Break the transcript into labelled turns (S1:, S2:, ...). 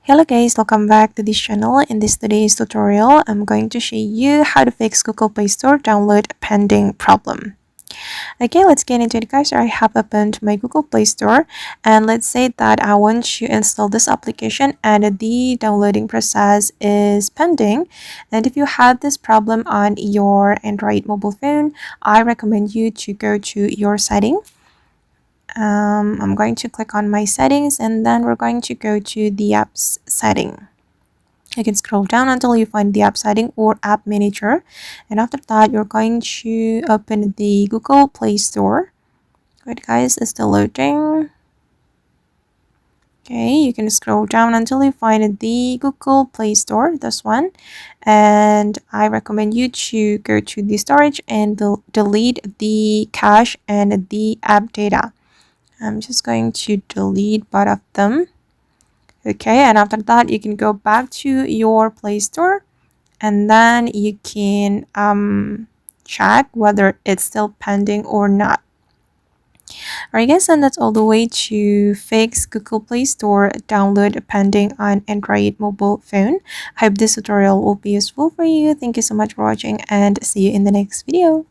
S1: Hello guys, welcome back to this channel. In this today's tutorial, I'm going to show you how to fix Google Play Store download pending problem. Okay, let's get into it guys. I have opened my Google Play Store and let's say that I want to install this application and the downloading process is pending. And if you have this problem on your Android mobile phone, I recommend you to go to your setting. I'm going to click on my settings and then we're going to go to the apps setting. You can scroll down until you find the app setting or app manager, and after that you're going to open the Google Play Store. Wait guys, it's still loading. Okay, you can scroll down until you find the Google Play Store, this one, and I recommend you to go to the storage and delete the cache and the app data. I'm just going to delete both of them. Okay, and after that you can go back to your Play Store and then you can check whether it's still pending or not. Alright guys, and that's all the way to fix Google Play Store download pending on Android mobile phone. I hope this tutorial will be useful for you. Thank you so much for watching and see you in the next video.